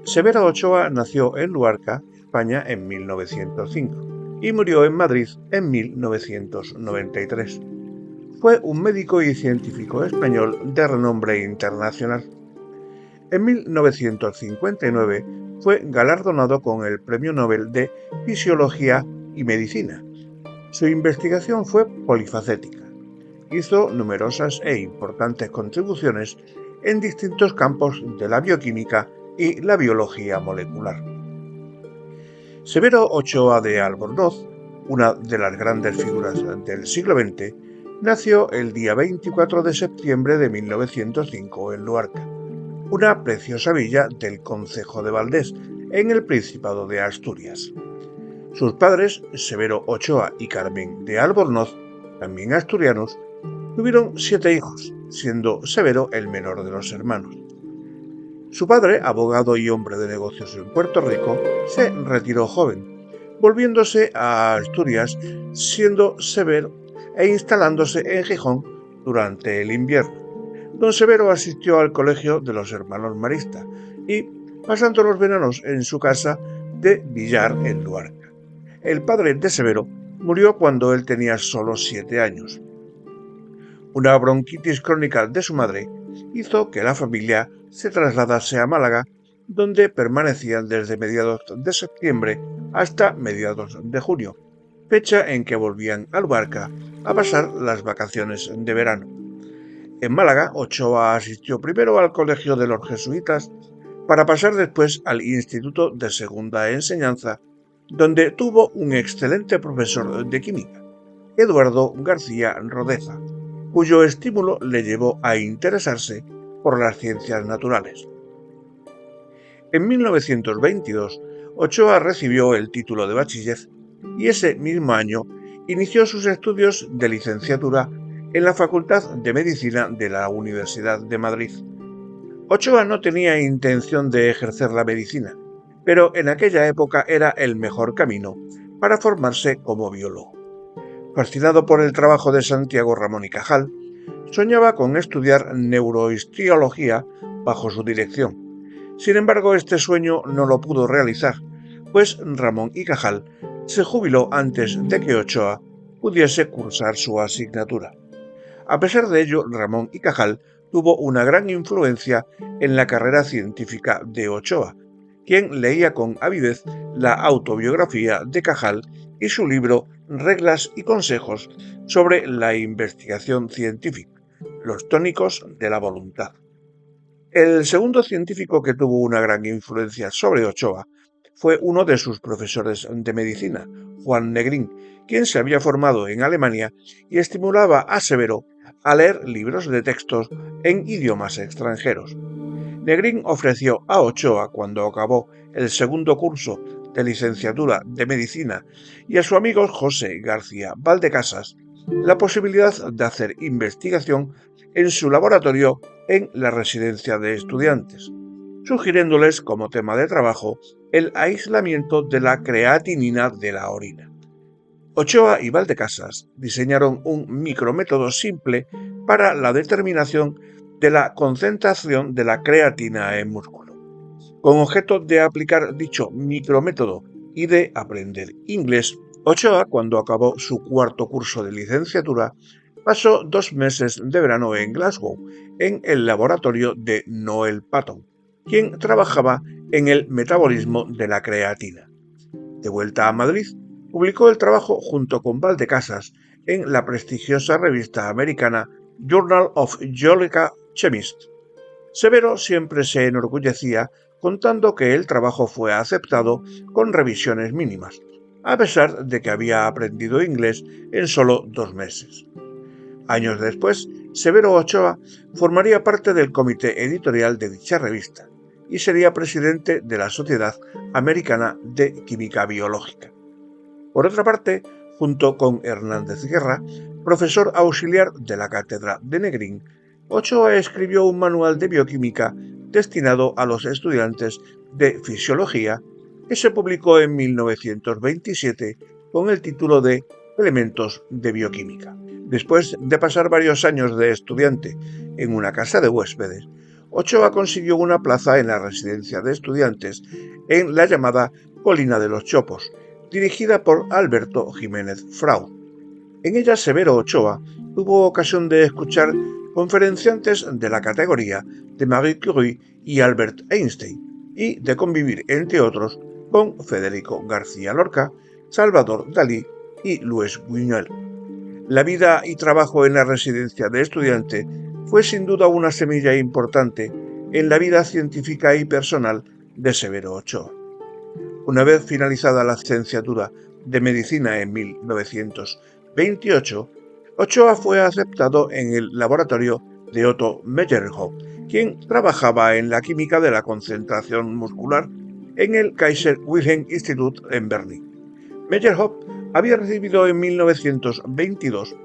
Severo Ochoa nació en Luarca, España, en 1905 y murió en Madrid en 1993. Fue un médico y científico español de renombre internacional. En 1959 fue galardonado con el Premio Nobel de Fisiología y Medicina. Su investigación fue polifacética. Hizo numerosas e importantes contribuciones en distintos campos de la bioquímica y la biología molecular. Severo Ochoa de Albornoz, una de las grandes figuras del siglo XX, nació el día 24 de septiembre de 1905 en Luarca, una preciosa villa del concejo de Valdés, en el Principado de Asturias. Sus padres, Severo Ochoa y Carmen de Albornoz, también asturianos, tuvieron 7 hijos, siendo Severo el menor de los hermanos. Su padre, abogado y hombre de negocios en Puerto Rico, se retiró joven, volviéndose a Asturias, siendo Severo e instalándose en Gijón durante el invierno. Don Severo asistió al colegio de los hermanos Marista y pasando los veranos en su casa de Villar en Luarca. El padre de Severo murió cuando él tenía solo 7 años. Una bronquitis crónica de su madre hizo que la familia se trasladase a Málaga, donde permanecían desde mediados de septiembre hasta mediados de junio, fecha en que volvían a Luarca a pasar las vacaciones de verano. En Málaga, Ochoa asistió primero al colegio de los jesuitas para pasar después al Instituto de Segunda Enseñanza, donde tuvo un excelente profesor de química, Eduardo García Rodeza, cuyo estímulo le llevó a interesarse por las ciencias naturales. En 1922, Ochoa recibió el título de bachiller y ese mismo año inició sus estudios de licenciatura en la Facultad de Medicina de la Universidad de Madrid. Ochoa no tenía intención de ejercer la medicina, pero en aquella época era el mejor camino para formarse como biólogo. Fascinado por el trabajo de Santiago Ramón y Cajal, soñaba con estudiar neurohistiología bajo su dirección. Sin embargo, este sueño no lo pudo realizar, pues Ramón y Cajal se jubiló antes de que Ochoa pudiese cursar su asignatura. A pesar de ello, Ramón y Cajal tuvo una gran influencia en la carrera científica de Ochoa, quien leía con avidez la autobiografía de Cajal y su libro Reglas y consejos sobre la investigación científica, los tónicos de la voluntad. El segundo científico que tuvo una gran influencia sobre Ochoa fue uno de sus profesores de medicina, Juan Negrín, quien se había formado en Alemania y estimulaba a Severo a leer libros de textos en idiomas extranjeros. Negrín ofreció a Ochoa, cuando acabó el segundo curso de licenciatura de medicina, y a su amigo José García Valdecasas, la posibilidad de hacer investigación en su laboratorio en la residencia de estudiantes, sugiriéndoles como tema de trabajo el aislamiento de la creatinina de la orina. Ochoa y Valdecasas diseñaron un micrométodo simple para la determinación de la concentración de la creatina en músculo. Con objeto de aplicar dicho micrométodo y de aprender inglés, Ochoa, cuando acabó su cuarto curso de licenciatura, pasó 2 meses de verano en Glasgow, en el laboratorio de Noel Patton, quien trabajaba en el metabolismo de la creatina. De vuelta a Madrid, publicó el trabajo junto con Valdecasas en la prestigiosa revista americana Journal of Geological Chemists. Severo siempre se enorgullecía contando que el trabajo fue aceptado con revisiones mínimas, a pesar de que había aprendido inglés en solo 2 meses. Años después, Severo Ochoa formaría parte del comité editorial de dicha revista y sería presidente de la Sociedad Americana de Química Biológica. Por otra parte, junto con Hernández Guerra, profesor auxiliar de la cátedra de Negrín, Ochoa escribió un manual de bioquímica destinado a los estudiantes de fisiología que se publicó en 1927 con el título de Elementos de Bioquímica. Después de pasar varios años de estudiante en una casa de huéspedes, Ochoa consiguió una plaza en la residencia de estudiantes en la llamada Colina de los Chopos, dirigida por Alberto Jiménez Frau. En ella Severo Ochoa tuvo ocasión de escuchar conferenciantes de la categoría de Marie Curie y Albert Einstein, y de convivir, entre otros, con Federico García Lorca, Salvador Dalí y Luis Buñuel. La vida y trabajo en la residencia de estudiante fue sin duda una semilla importante en la vida científica y personal de Severo Ochoa. Una vez finalizada la licenciatura de Medicina en 1928, Ochoa fue aceptado en el laboratorio de Otto Meyerhoff, quien trabajaba en la química de la concentración muscular en el Kaiser Wilhelm Institut en Berlín. Meyerhoff había recibido en 1922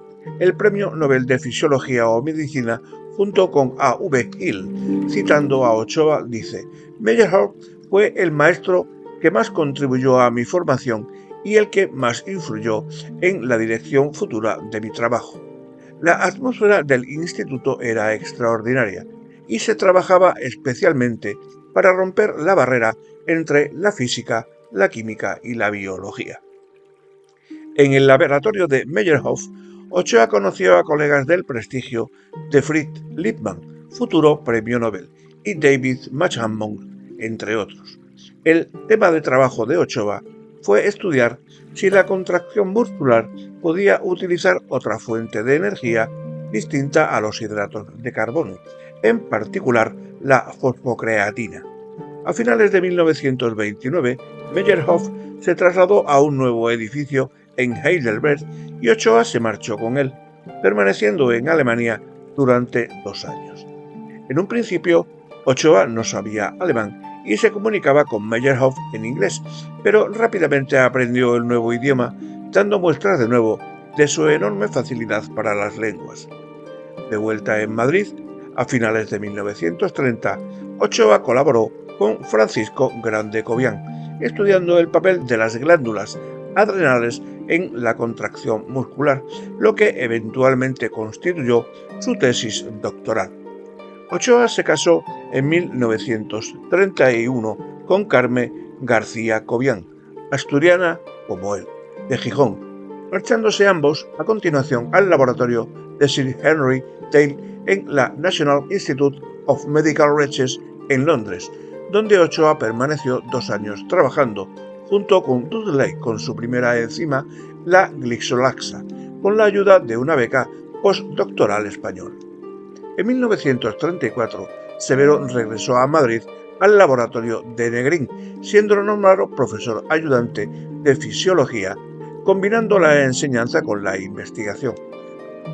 el Premio Nobel de Fisiología o Medicina junto con A. V. Hill. Citando a Ochoa, dice: Meyerhoff fue el maestro que más contribuyó a mi formación y el que más influyó en la dirección futura de mi trabajo. La atmósfera del instituto era extraordinaria y se trabajaba especialmente para romper la barrera entre la física, la química y la biología. En el laboratorio de Meyerhoff, Ochoa conoció a colegas del prestigio de Fritz Lippmann, futuro premio Nobel, y David Machamon, entre otros. El tema de trabajo de Ochoa fue estudiar si la contracción muscular podía utilizar otra fuente de energía distinta a los hidratos de carbono, en particular la fosfocreatina. A finales de 1929, Meyerhoff se trasladó a un nuevo edificio en Heidelberg y Ochoa se marchó con él, permaneciendo en Alemania durante 2 años. En un principio, Ochoa no sabía alemán y se comunicaba con Meyerhoff en inglés, pero rápidamente aprendió el nuevo idioma, dando muestras de nuevo de su enorme facilidad para las lenguas. De vuelta en Madrid, a finales de 1930, Ochoa colaboró con Francisco Grande Cobian, estudiando el papel de las glándulas adrenales en la contracción muscular, lo que eventualmente constituyó su tesis doctoral. Ochoa se casó en 1931 con Carmen García Cobian, asturiana como él, de Gijón, marchándose ambos a continuación al laboratorio de Sir Henry Dale en la National Institute of Medical Research en Londres, donde Ochoa permaneció 2 años trabajando junto con Dudley con su primera enzima, la glixolaxa, con la ayuda de una beca postdoctoral española. En 1934, Severo regresó a Madrid al laboratorio de Negrín, siendo nombrado profesor ayudante de fisiología, combinando la enseñanza con la investigación.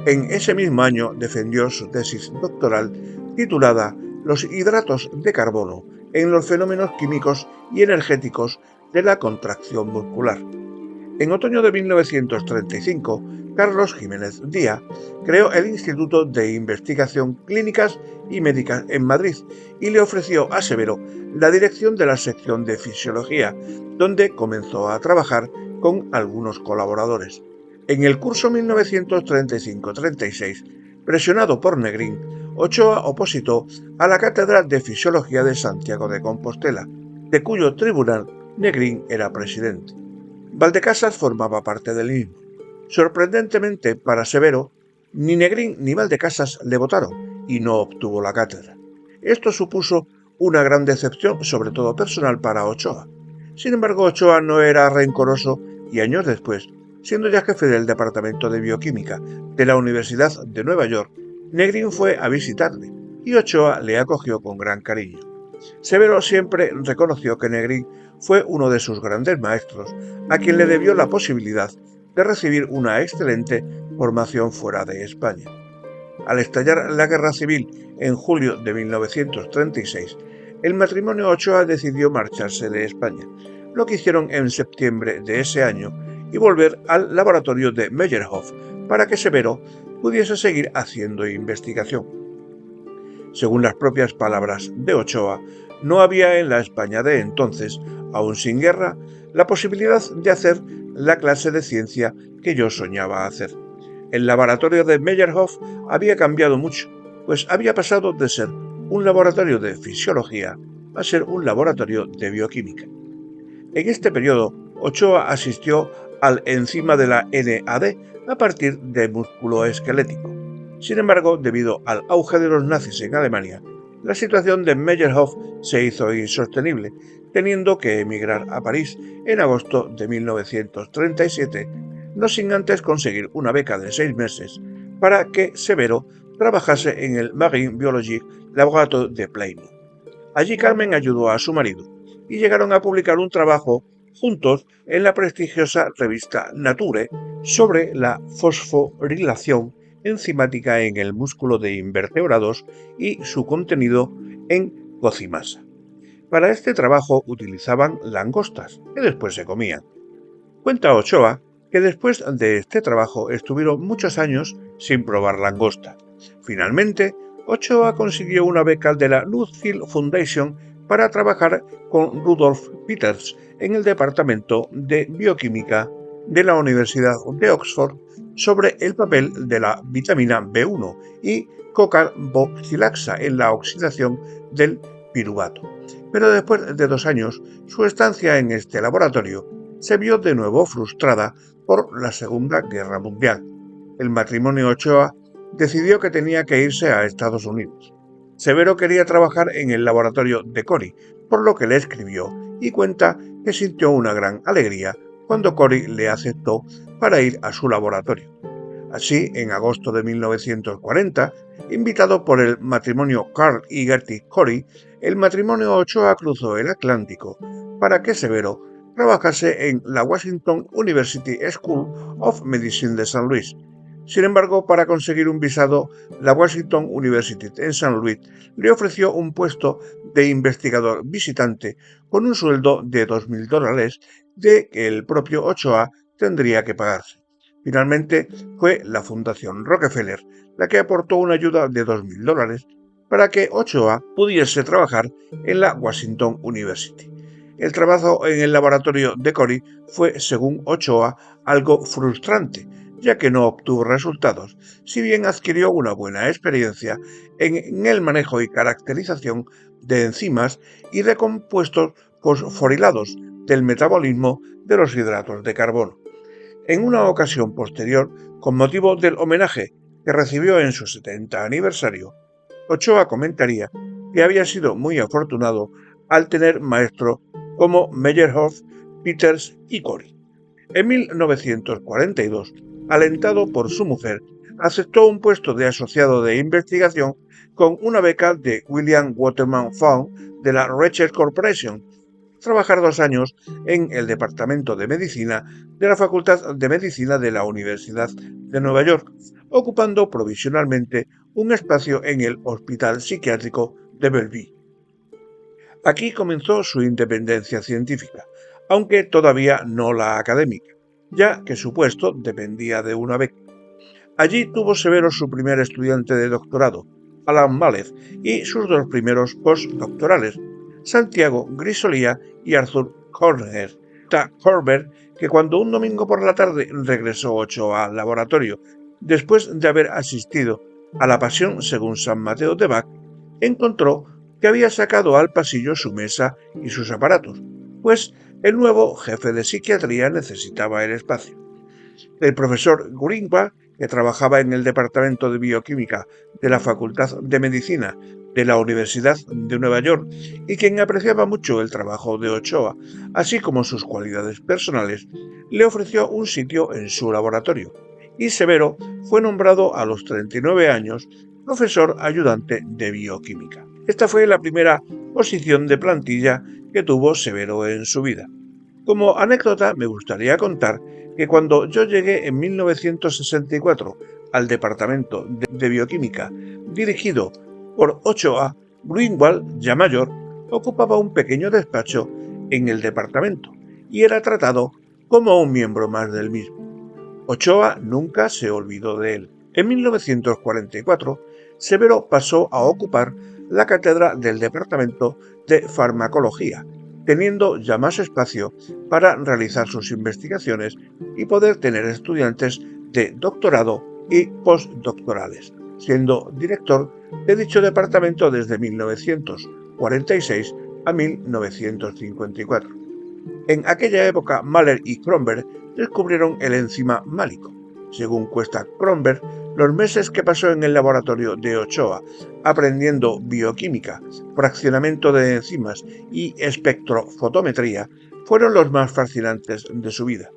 En ese mismo año defendió su tesis doctoral titulada Los hidratos de carbono en los fenómenos químicos y energéticos de la contracción muscular. En otoño de 1935, Carlos Jiménez Díaz creó el Instituto de Investigación Clínicas y Médicas en Madrid y le ofreció a Severo la dirección de la sección de Fisiología, donde comenzó a trabajar con algunos colaboradores. En el curso 1935-36, presionado por Negrín, Ochoa opositó a la Cátedra de Fisiología de Santiago de Compostela, de cuyo tribunal Negrín era presidente. Valdecasas formaba parte del mismo. Sorprendentemente para Severo, ni Negrín ni Valdecasas le votaron y no obtuvo la cátedra. Esto supuso una gran decepción, sobre todo personal, para Ochoa. Sin embargo, Ochoa no era rencoroso y años después, siendo ya jefe del Departamento de Bioquímica de la Universidad de Nueva York, Negrín fue a visitarle y Ochoa le acogió con gran cariño. Severo siempre reconoció que Negrín fue uno de sus grandes maestros, a quien le debió la posibilidad de recibir una excelente formación fuera de España. Al estallar la Guerra Civil en julio de 1936, el matrimonio Ochoa decidió marcharse de España, lo que hicieron en septiembre de ese año, y volver al laboratorio de Meyerhoff para que Severo pudiese seguir haciendo investigación. Según las propias palabras de Ochoa, no había en la España de entonces, aún sin guerra, la posibilidad de hacer la clase de ciencia que yo soñaba hacer. El laboratorio de Meyerhoff había cambiado mucho, pues había pasado de ser un laboratorio de fisiología a ser un laboratorio de bioquímica. En este periodo, Ochoa asistió al enzima de la NAD a partir de músculo esquelético. Sin embargo, debido al auge de los nazis en Alemania, la situación de Meyerhoff se hizo insostenible, teniendo que emigrar a París en agosto de 1937, no sin antes conseguir una beca de 6 meses para que Severo trabajase en el Marine Biologic Laboratory de Plymouth. Allí Carmen ayudó a su marido y llegaron a publicar un trabajo juntos en la prestigiosa revista Nature sobre la fosforilación enzimática en el músculo de invertebrados y su contenido en cocimasa. Para este trabajo utilizaban langostas, que después se comían. Cuenta Ochoa que después de este trabajo estuvieron muchos años sin probar langosta. Finalmente, Ochoa consiguió una beca de la Nuffield Foundation para trabajar con Rudolf Peters en el Departamento de Bioquímica de la Universidad de Oxford sobre el papel de la vitamina B1 y cocarboxilaxa en la oxidación del piruvato. Pero después de 2 años, su estancia en este laboratorio se vio de nuevo frustrada por la Segunda Guerra Mundial. El matrimonio Ochoa decidió que tenía que irse a Estados Unidos. Severo quería trabajar en el laboratorio de Cori, por lo que le escribió y cuenta que sintió una gran alegría cuando Cori le aceptó para ir a su laboratorio. Así, en agosto de 1940, invitado por el matrimonio Carl y Gertie Cori, el matrimonio Ochoa cruzó el Atlántico para que Severo trabajase en la Washington University School of Medicine de San Luis. Sin embargo, para conseguir un visado, la Washington University en San Luis le ofreció un puesto de investigador visitante con un sueldo de $2.000 de que el propio Ochoa tendría que pagarse. Finalmente, fue la Fundación Rockefeller la que aportó una ayuda de $2.000 para que Ochoa pudiese trabajar en la Washington University. El trabajo en el laboratorio de Cori fue, según Ochoa, algo frustrante, ya que no obtuvo resultados, si bien adquirió una buena experiencia en el manejo y caracterización de enzimas y de compuestos fosforilados del metabolismo de los hidratos de carbono. En una ocasión posterior, con motivo del homenaje que recibió en su 70 aniversario, Ochoa comentaría que había sido muy afortunado al tener maestros como Meyerhoff, Peters y Cori. En 1942, alentado por su mujer, aceptó un puesto de asociado de investigación con una beca de William Waterman Fund de la Research Corporation. Trabajar 2 años en el Departamento de Medicina de la Facultad de Medicina de la Universidad de Nueva York, ocupando provisionalmente un espacio en el Hospital Psiquiátrico de Bellevue. Aquí comenzó su independencia científica, aunque todavía no la académica, ya que su puesto dependía de una beca. Allí tuvo Severo su primer estudiante de doctorado, Alan Malez, y sus 2 primeros postdoctorales, Santiago Grisolía y Arthur Corner. Corbett, que cuando un domingo por la tarde regresó Ochoa al laboratorio, después de haber asistido a la Pasión según San Mateo de Bach, encontró que había sacado al pasillo su mesa y sus aparatos, pues el nuevo jefe de psiquiatría necesitaba el espacio. El profesor Greenwald, que trabajaba en el Departamento de Bioquímica de la Facultad de Medicina de la Universidad de Nueva York y quien apreciaba mucho el trabajo de Ochoa, así como sus cualidades personales, le ofreció un sitio en su laboratorio, y Severo fue nombrado a los 39 años profesor ayudante de bioquímica. Esta fue la primera posición de plantilla que tuvo Severo en su vida. Como anécdota, me gustaría contar que cuando yo llegué en 1964 al Departamento de Bioquímica, dirigido por Ochoa, Greenwald, ya mayor, ocupaba un pequeño despacho en el departamento y era tratado como un miembro más del mismo. Ochoa nunca se olvidó de él. En 1944, Severo pasó a ocupar la cátedra del Departamento de Farmacología, teniendo ya más espacio para realizar sus investigaciones y poder tener estudiantes de doctorado y postdoctorales, siendo director de dicho departamento desde 1946 a 1954. En aquella época, Mahler y Kronberg descubrieron el enzima málico. Según cuesta Kronberg, los meses que pasó en el laboratorio de Ochoa aprendiendo bioquímica, fraccionamiento de enzimas y espectrofotometría fueron los más fascinantes de su vida.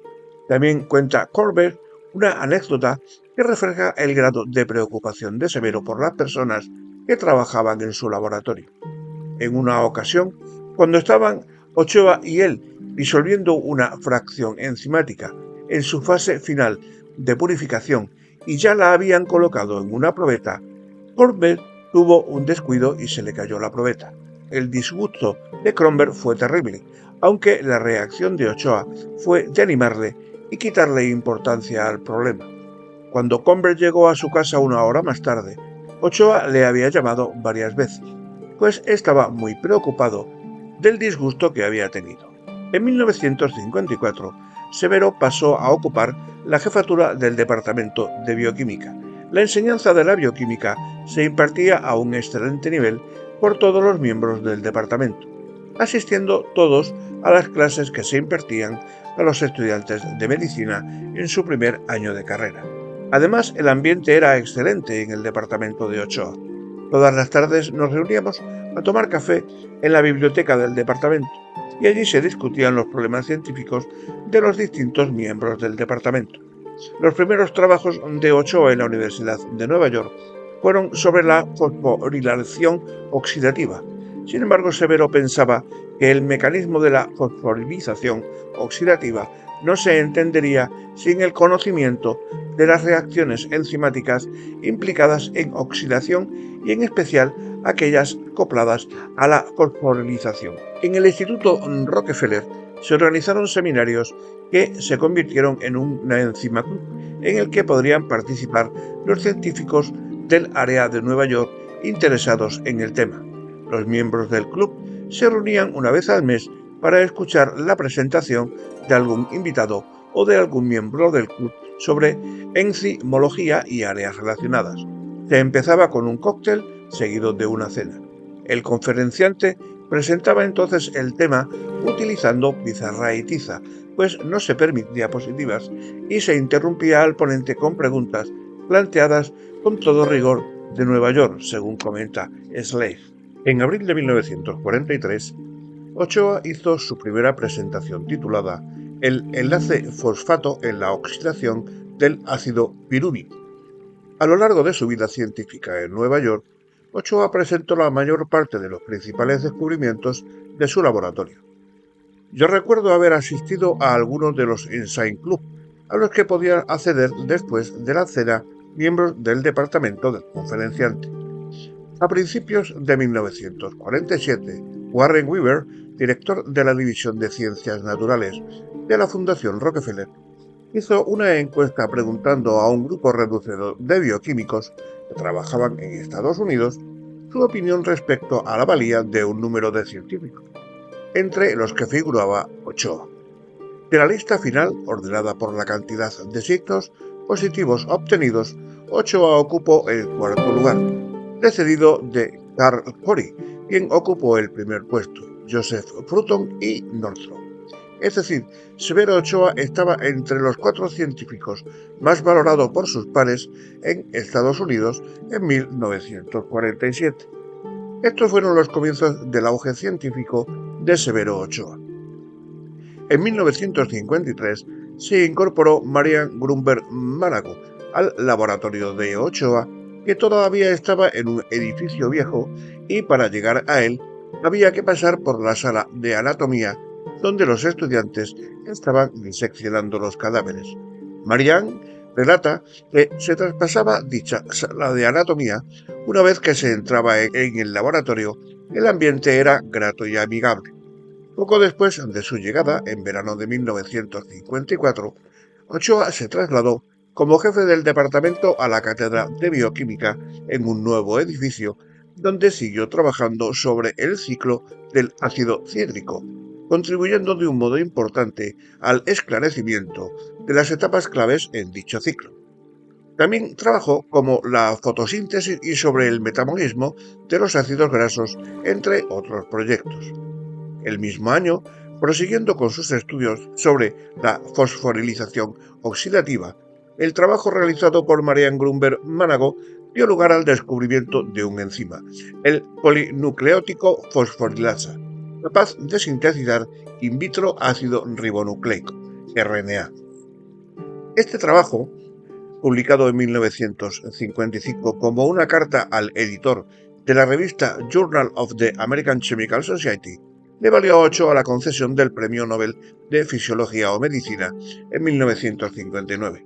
También cuenta Kronberg una anécdota que refleja el grado de preocupación de Severo por las personas que trabajaban en su laboratorio. En una ocasión, cuando estaban Ochoa y él disolviendo una fracción enzimática en su fase final de purificación y ya la habían colocado en una probeta, Kronberg tuvo un descuido y se le cayó la probeta. El disgusto de Kronberg fue terrible, aunque la reacción de Ochoa fue de animarle y quitarle importancia al problema. Cuando Kronberg llegó a su casa una hora más tarde, Ochoa le había llamado varias veces, pues estaba muy preocupado del disgusto que había tenido. En 1954, Severo pasó a ocupar la jefatura del Departamento de Bioquímica. La enseñanza de la bioquímica se impartía a un excelente nivel por todos los miembros del departamento, asistiendo todos a las clases que se impartían a los estudiantes de medicina en su primer año de carrera. Además, el ambiente era excelente en el departamento de Ochoa. Todas las tardes nos reuníamos a tomar café en la biblioteca del departamento y allí se discutían los problemas científicos de los distintos miembros del departamento. Los primeros trabajos de Ochoa en la Universidad de Nueva York fueron sobre la fosforilación oxidativa. Sin embargo, Severo pensaba que el mecanismo de la fosforilización oxidativa no se entendería sin el conocimiento de las reacciones enzimáticas implicadas en oxidación y en especial aquellas acopladas a la fosforilización. En el Instituto Rockefeller se organizaron seminarios que se convirtieron en una enzima club, en el que podrían participar los científicos del área de Nueva York interesados en el tema. Los miembros del club se reunían una vez al mes para escuchar la presentación de algún invitado o de algún miembro del club sobre enzimología y áreas relacionadas. Se empezaba con un cóctel seguido de una cena. El conferenciante presentaba entonces el tema utilizando pizarra y tiza, pues no se permitían diapositivas y se interrumpía al ponente con preguntas planteadas con todo rigor de Nueva York, según comenta Slade. En abril de 1943, Ochoa hizo su primera presentación titulada El enlace fosfato en la oxidación del ácido piruvínico. A lo largo de su vida científica en Nueva York, Ochoa presentó la mayor parte de los principales descubrimientos de su laboratorio. Yo recuerdo haber asistido a algunos de los Ensign Club, a los que podían acceder después de la cena miembros del departamento del conferenciante. A principios de 1947, Warren Weaver, director de la División de Ciencias Naturales de la Fundación Rockefeller, hizo una encuesta preguntando a un grupo reducido de bioquímicos que trabajaban en Estados Unidos su opinión respecto a la valía de un número de científicos, entre los que figuraba Ochoa. De la lista final, ordenada por la cantidad de signos positivos obtenidos, Ochoa ocupó el cuarto lugar, precedido de Carl Corey, quien ocupó el primer puesto, Joseph Fruton y Northrop. Es decir, Severo Ochoa estaba entre los 4 científicos más valorados por sus pares en Estados Unidos en 1947. Estos fueron los comienzos del auge científico de Severo Ochoa. En 1953 se incorporó Marian Grunberg Málago al laboratorio de Ochoa, que todavía estaba en un edificio viejo, y para llegar a él había que pasar por la sala de anatomía donde los estudiantes estaban diseccionando los cadáveres. Marian relata que se traspasaba dicha sala de anatomía una vez que se entraba en el laboratorio. El ambiente era grato y amigable. Poco después de su llegada, en verano de 1954, Ochoa se trasladó como jefe del departamento a la Cátedra de Bioquímica en un nuevo edificio, donde siguió trabajando sobre el ciclo del ácido cítrico, contribuyendo de un modo importante al esclarecimiento de las etapas claves en dicho ciclo. También trabajó como la fotosíntesis y sobre el metabolismo de los ácidos grasos, entre otros proyectos. El mismo año, prosiguiendo con sus estudios sobre la fosforilización oxidativa, el trabajo realizado por Marian Grunberg Manago dio lugar al descubrimiento de un enzima, el polinucleótico fosforilasa, capaz de sintetizar in vitro ácido ribonucleico, RNA. Este trabajo, publicado en 1955 como una carta al editor de la revista Journal of the American Chemical Society, le valió a Ochoa la concesión del Premio Nobel de Fisiología o Medicina en 1959.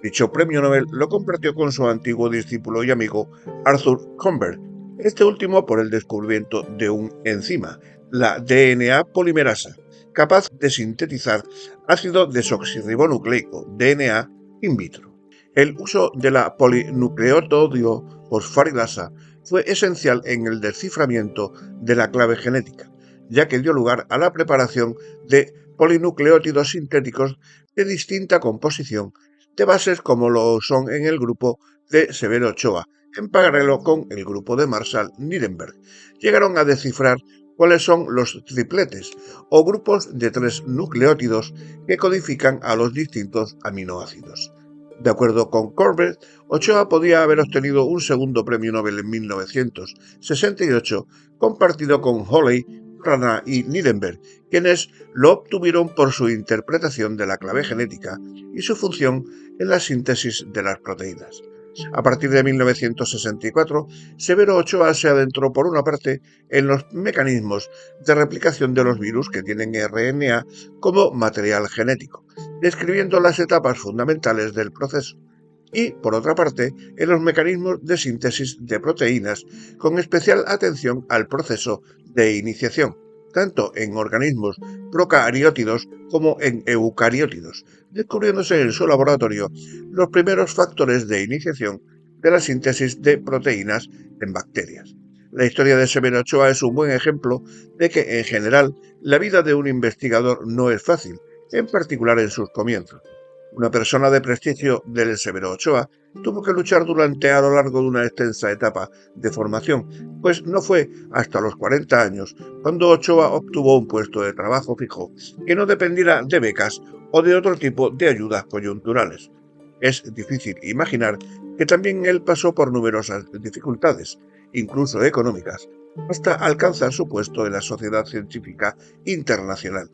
Dicho premio Nobel lo compartió con su antiguo discípulo y amigo Arthur Comber, este último por el descubrimiento de un enzima, la DNA polimerasa, capaz de sintetizar ácido desoxirribonucleico, DNA, in vitro. El uso de la polinucleótido fosforilasa fue esencial en el desciframiento de la clave genética, ya que dio lugar a la preparación de polinucleótidos sintéticos de distinta composición, de bases como lo son en el grupo de Severo Ochoa, en paralelo con el grupo de Marshall-Nirenberg. Llegaron a descifrar cuáles son los tripletes o grupos de 3 nucleótidos que codifican a los distintos aminoácidos. De acuerdo con Corbett, Ochoa podía haber obtenido un segundo premio Nobel en 1968, compartido con Hawley, Rana y Nirenberg, quienes lo obtuvieron por su interpretación de la clave genética y su función en la síntesis de las proteínas. A partir de 1964, Severo Ochoa se adentró por una parte en los mecanismos de replicación de los virus que tienen RNA como material genético, describiendo las etapas fundamentales del proceso, y, por otra parte, en los mecanismos de síntesis de proteínas, con especial atención al proceso de iniciación, tanto en organismos procariótidos como en eucariótidos, descubriéndose en su laboratorio los primeros factores de iniciación de la síntesis de proteínas en bacterias. La historia de Severo Ochoa es un buen ejemplo de que, en general, la vida de un investigador no es fácil, en particular en sus comienzos. Una persona de prestigio del Severo Ochoa tuvo que luchar a lo largo de una extensa etapa de formación, pues no fue hasta los 40 años cuando Ochoa obtuvo un puesto de trabajo fijo que no dependiera de becas o de otro tipo de ayudas coyunturales. Es difícil imaginar que también él pasó por numerosas dificultades, incluso económicas, hasta alcanzar su puesto en la Sociedad Científica Internacional.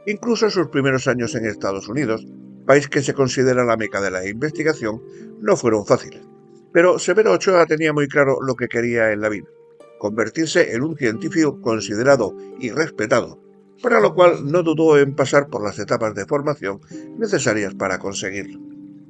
Incluso sus primeros años en Estados Unidos, país que se considera la meca de la investigación, no fueron fáciles. Pero Severo Ochoa tenía muy claro lo que quería en la vida: convertirse en un científico considerado y respetado, para lo cual no dudó en pasar por las etapas de formación necesarias para conseguirlo.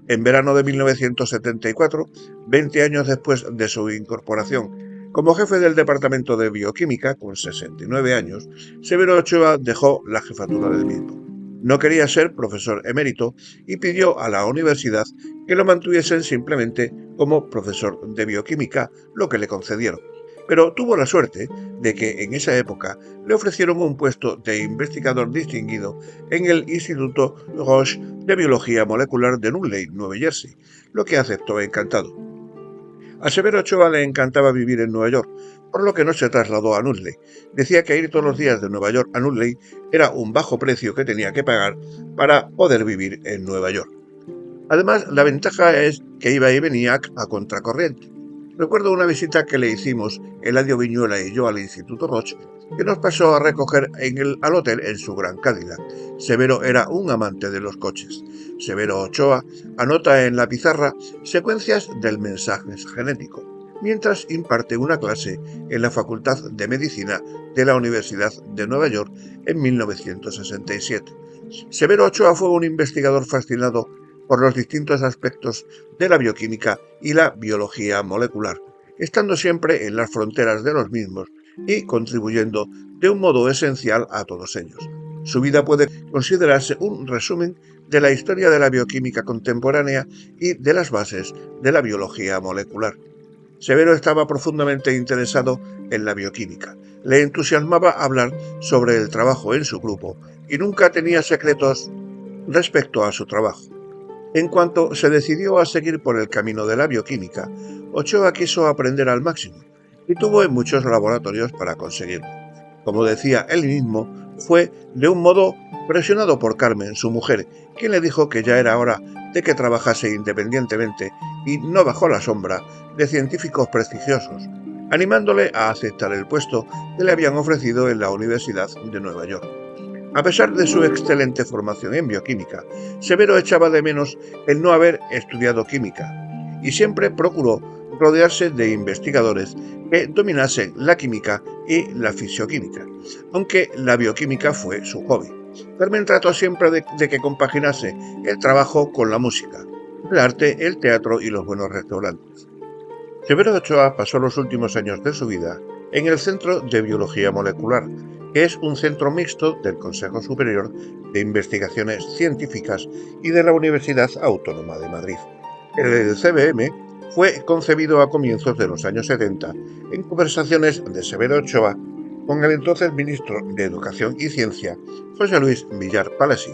En verano de 1974, 20 años después de su incorporación como jefe del Departamento de Bioquímica, con 69 años, Severo Ochoa dejó la jefatura del mismo. No quería ser profesor emérito y pidió a la universidad que lo mantuviesen simplemente como profesor de bioquímica, lo que le concedieron. Pero tuvo la suerte de que en esa época le ofrecieron un puesto de investigador distinguido en el Instituto Roche de Biología Molecular de Nutley, Nueva Jersey, lo que aceptó encantado. A Severo Ochoa le encantaba vivir en Nueva York, por lo que no se trasladó a Nutley. Decía que ir todos los días de Nueva York a Nutley era un bajo precio que tenía que pagar para poder vivir en Nueva York. Además, la ventaja es que iba y venía a contracorriente. Recuerdo una visita que le hicimos Eladio Viñuela y yo al Instituto Roche, que nos pasó a recoger al hotel en su gran Cadillac. Severo era un amante de los coches. Severo Ochoa anota en la pizarra secuencias del mensaje genético, mientras imparte una clase en la Facultad de Medicina de la Universidad de Nueva York en 1967. Severo Ochoa fue un investigador fascinado por los distintos aspectos de la bioquímica y la biología molecular, estando siempre en las fronteras de los mismos y contribuyendo de un modo esencial a todos ellos. Su vida puede considerarse un resumen de la historia de la bioquímica contemporánea y de las bases de la biología molecular. Severo estaba profundamente interesado en la bioquímica. Le entusiasmaba hablar sobre el trabajo en su grupo y nunca tenía secretos respecto a su trabajo. En cuanto se decidió a seguir por el camino de la bioquímica, Ochoa quiso aprender al máximo y tuvo en muchos laboratorios para conseguirlo. Como decía él mismo, fue de un modo presionado por Carmen, su mujer, quien le dijo que ya era hora de que trabajase independientemente y no bajo la sombra de científicos prestigiosos, animándole a aceptar el puesto que le habían ofrecido en la Universidad de Nueva York. A pesar de su excelente formación en bioquímica, Severo echaba de menos el no haber estudiado química y siempre procuró rodearse de investigadores que dominasen la química y la fisioquímica, aunque la bioquímica fue su hobby. Carmen trató siempre de que compaginase el trabajo con la música, el arte, el teatro y los buenos restaurantes. Severo Ochoa pasó los últimos años de su vida en el Centro de Biología Molecular, que es un centro mixto del Consejo Superior de Investigaciones Científicas y de la Universidad Autónoma de Madrid. El CBM fue concebido a comienzos de los años 70 en conversaciones de Severo Ochoa con el entonces ministro de Educación y Ciencia, José Luis Villar Palasi,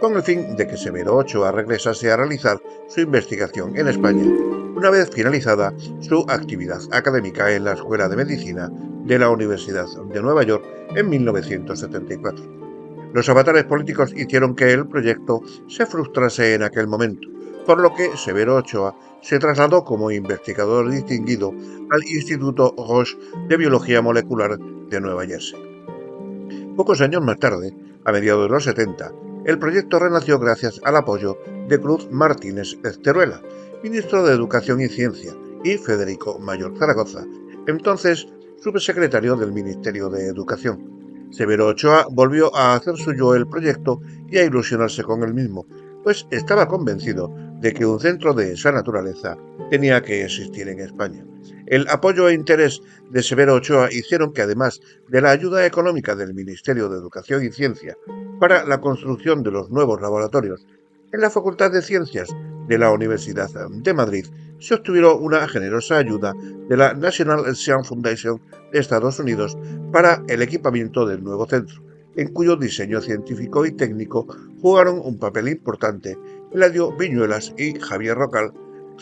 con el fin de que Severo Ochoa regresase a realizar su investigación en España una vez finalizada su actividad académica en la Escuela de Medicina de la Universidad de Nueva York en 1974. Los avatares políticos hicieron que el proyecto se frustrase en aquel momento, por lo que Severo Ochoa se trasladó como investigador distinguido al Instituto Roche de Biología Molecular de Nueva Jersey. Pocos años más tarde, a mediados de los 70, el proyecto renació gracias al apoyo de Cruz Martínez Esteruela, ministro de Educación y Ciencia, y Federico Mayor Zaragoza, entonces subsecretario del Ministerio de Educación. Severo Ochoa volvió a hacer suyo el proyecto y a ilusionarse con el mismo, pues estaba convencido de que un centro de esa naturaleza tenía que existir en España. El apoyo e interés de Severo Ochoa hicieron que, además de la ayuda económica del Ministerio de Educación y Ciencia para la construcción de los nuevos laboratorios en la Facultad de Ciencias de la Universidad de Madrid, se obtuviera una generosa ayuda de la National Science Foundation de Estados Unidos para el equipamiento del nuevo centro, en cuyo diseño científico y técnico jugaron un papel importante Eladio Viñuelas y Javier Rocal,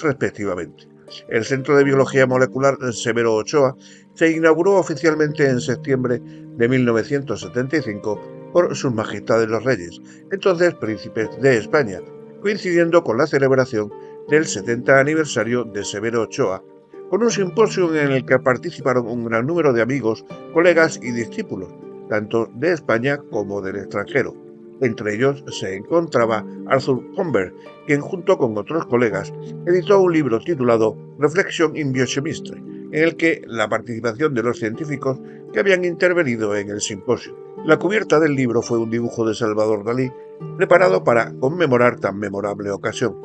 respectivamente. El Centro de Biología Molecular Severo Ochoa se inauguró oficialmente en septiembre de 1975 por sus majestades los reyes, entonces príncipes de España, coincidiendo con la celebración del 70 aniversario de Severo Ochoa, con un simposio en el que participaron un gran número de amigos, colegas y discípulos, tanto de España como del extranjero. Entre ellos se encontraba Arthur Comber, quien junto con otros colegas editó un libro titulado Reflection in Biochemistry, en el que la participación de los científicos que habían intervenido en el simposio. La cubierta del libro fue un dibujo de Salvador Dalí, preparado para conmemorar tan memorable ocasión.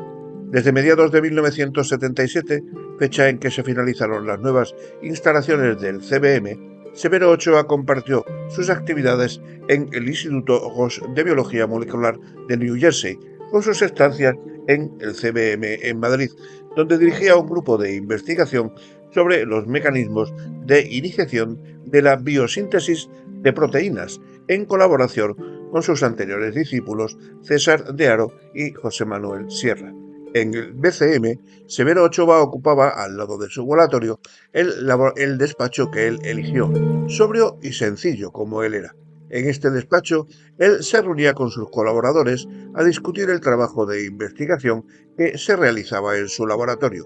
Desde mediados de 1977, fecha en que se finalizaron las nuevas instalaciones del CBM, Severo Ochoa compartió sus actividades en el Instituto Roche de Biología Molecular de New Jersey, con sus estancias en el CBM en Madrid, donde dirigía un grupo de investigación sobre los mecanismos de iniciación de la biosíntesis de proteínas, en colaboración con sus anteriores discípulos César de Haro y José Manuel Sierra. En el BCM, Severo Ochoa ocupaba, al lado de su laboratorio, el despacho que él eligió, sobrio y sencillo como él era. En este despacho, él se reunía con sus colaboradores a discutir el trabajo de investigación que se realizaba en su laboratorio.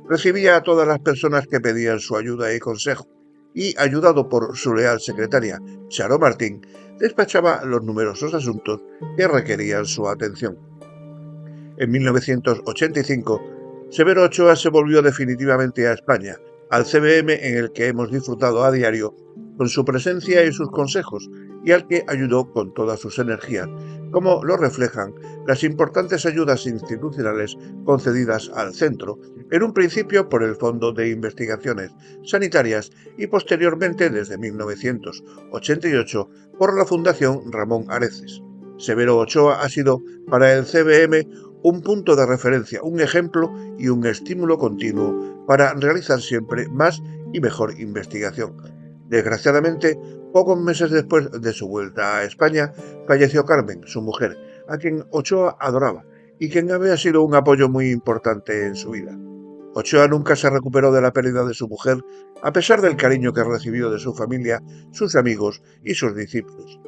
Recibía a todas las personas que pedían su ayuda y consejo, y, ayudado por su leal secretaria, Charo Martín, despachaba los numerosos asuntos que requerían su atención. En 1985, Severo Ochoa se volvió definitivamente a España, al CBM en el que hemos disfrutado a diario con su presencia y sus consejos, y al que ayudó con todas sus energías, como lo reflejan las importantes ayudas institucionales concedidas al centro, en un principio por el Fondo de Investigaciones Sanitarias y posteriormente, desde 1988, por la Fundación Ramón Areces. Severo Ochoa ha sido para el CBM un punto de referencia, un ejemplo y un estímulo continuo para realizar siempre más y mejor investigación. Desgraciadamente, pocos meses después de su vuelta a España, falleció Carmen, su mujer, a quien Ochoa adoraba y quien había sido un apoyo muy importante en su vida. Ochoa nunca se recuperó de la pérdida de su mujer, a pesar del cariño que recibió de su familia, sus amigos y sus discípulos.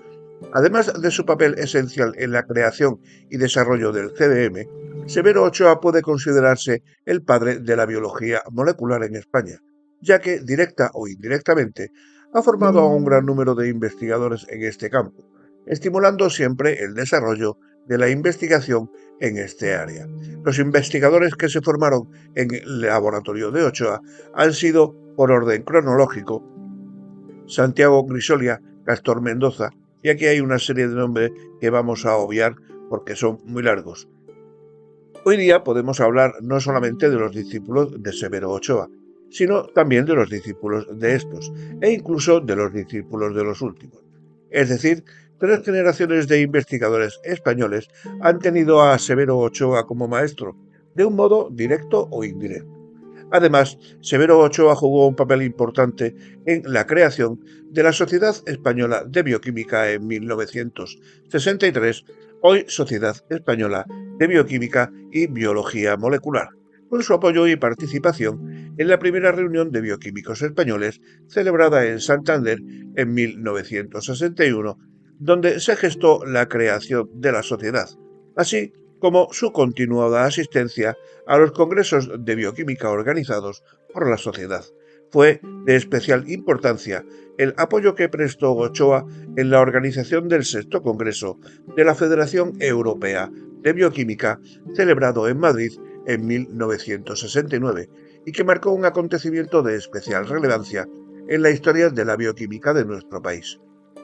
Además de su papel esencial en la creación y desarrollo del CDM, Severo Ochoa puede considerarse el padre de la biología molecular en España, ya que, directa o indirectamente, ha formado a un gran número de investigadores en este campo, estimulando siempre el desarrollo de la investigación en este área. Los investigadores que se formaron en el laboratorio de Ochoa han sido, por orden cronológico, Santiago Grisolia, Castor Mendoza, y aquí hay una serie de nombres que vamos a obviar porque son muy largos. Hoy día podemos hablar no solamente de los discípulos de Severo Ochoa, sino también de los discípulos de estos, e incluso de los discípulos de los últimos. Es decir, 3 generaciones de investigadores españoles han tenido a Severo Ochoa como maestro, de un modo directo o indirecto. Además, Severo Ochoa jugó un papel importante en la creación de la Sociedad Española de Bioquímica en 1963, hoy Sociedad Española de Bioquímica y Biología Molecular, con su apoyo y participación en la primera reunión de bioquímicos españoles celebrada en Santander en 1961, donde se gestó la creación de la sociedad, así como su continuada asistencia a los congresos de bioquímica organizados por la sociedad. Fue de especial importancia el apoyo que prestó Ochoa en la organización del 6º Congreso de la Federación Europea de Bioquímica, celebrado en Madrid en 1969, y que marcó un acontecimiento de especial relevancia en la historia de la bioquímica de nuestro país.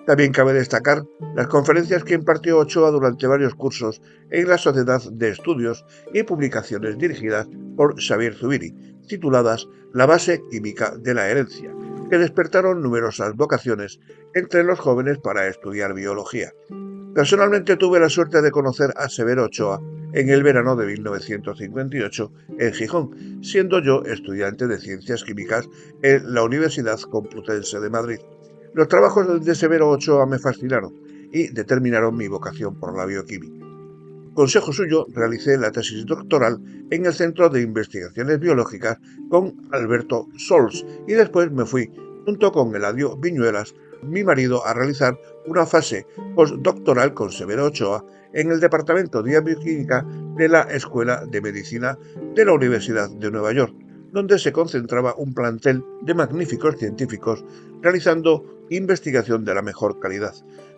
También cabe destacar las conferencias que impartió Ochoa durante varios cursos en la Sociedad de Estudios y publicaciones dirigidas por Xavier Zubiri, tituladas La base química de la herencia, que despertaron numerosas vocaciones entre los jóvenes para estudiar biología. Personalmente tuve la suerte de conocer a Severo Ochoa en el verano de 1958 en Gijón, siendo yo estudiante de Ciencias Químicas en la Universidad Complutense de Madrid. Los trabajos de Severo Ochoa me fascinaron y determinaron mi vocación por la bioquímica. Consejo suyo, realicé la tesis doctoral en el Centro de Investigaciones Biológicas con Alberto Sols y después me fui, junto con Eladio Viñuelas, mi marido, a realizar una fase postdoctoral con Severo Ochoa en el Departamento de Bioquímica de la Escuela de Medicina de la Universidad de Nueva York, donde se concentraba un plantel de magníficos científicos realizando investigación de la mejor calidad.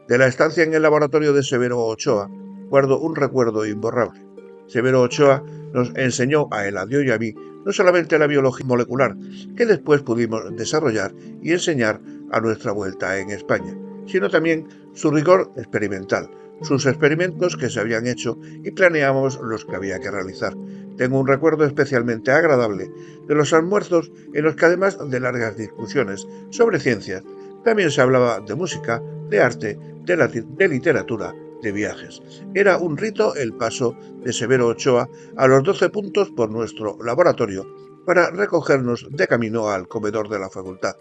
De la estancia en el laboratorio de Severo Ochoa guardo un recuerdo imborrable. Severo Ochoa nos enseñó a Eladio y a mí no solamente la biología molecular, que después pudimos desarrollar y enseñar a nuestra vuelta en España, sino también su rigor experimental, sus experimentos que se habían hecho y planeamos los que había que realizar. Tengo un recuerdo especialmente agradable de los almuerzos en los que, además de largas discusiones sobre ciencias, también se hablaba de música, de arte, de literatura, de viajes. Era un rito el paso de Severo Ochoa a los 12 puntos por nuestro laboratorio para recogernos de camino al comedor de la facultad.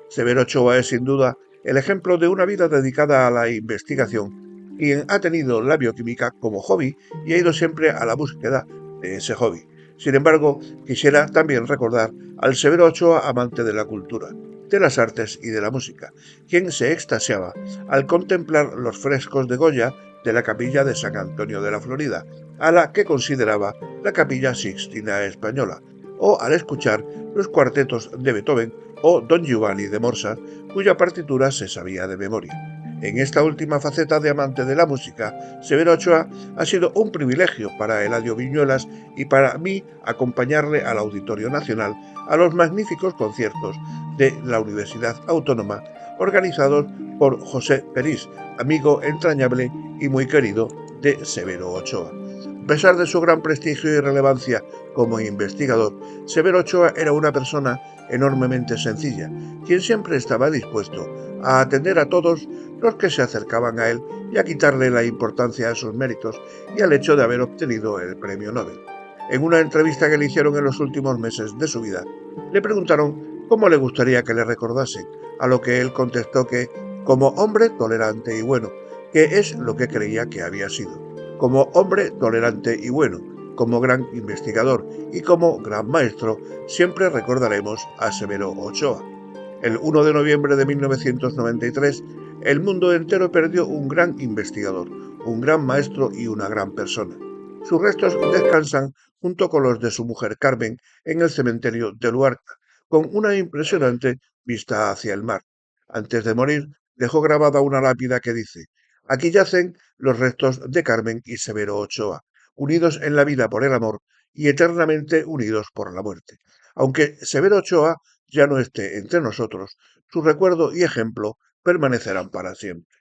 Severo Ochoa es sin duda el ejemplo de una vida dedicada a la investigación, quien ha tenido la bioquímica como hobby y ha ido siempre a la búsqueda de ese hobby. Sin embargo, quisiera también recordar al Severo Ochoa amante de la cultura, de las artes y de la música, quien se extasiaba al contemplar los frescos de Goya de la capilla de San Antonio de la Florida, a la que consideraba la Capilla Sixtina española, o al escuchar los cuartetos de Beethoven o Don Giovanni de Mozart, cuya partitura se sabía de memoria. En esta última faceta de amante de la música, Severo Ochoa ha sido un privilegio para Eladio Viñuelas y para mí acompañarle al Auditorio Nacional a los magníficos conciertos de la Universidad Autónoma organizados por José Perís, amigo entrañable y muy querido de Severo Ochoa. A pesar de su gran prestigio y relevancia como investigador, Severo Ochoa era una persona enormemente sencilla, quien siempre estaba dispuesto a atender a todos los que se acercaban a él y a quitarle la importancia a sus méritos y al hecho de haber obtenido el premio Nobel. En una entrevista que le hicieron en los últimos meses de su vida, le preguntaron cómo le gustaría que le recordasen, a lo que él contestó que, como hombre tolerante y bueno, que es lo que creía que había sido. Como hombre tolerante y bueno, como gran investigador y como gran maestro, siempre recordaremos a Severo Ochoa. El 1 de noviembre de 1993, el mundo entero perdió un gran investigador, un gran maestro y una gran persona. Sus restos descansan junto con los de su mujer Carmen en el cementerio de Luarca, con una impresionante vista hacia el mar. Antes de morir, dejó grabada una lápida que dice: Aquí yacen los restos de Carmen y Severo Ochoa, unidos en la vida por el amor y eternamente unidos por la muerte. Aunque Severo Ochoa ya no esté entre nosotros, su recuerdo y ejemplo permanecerán para siempre.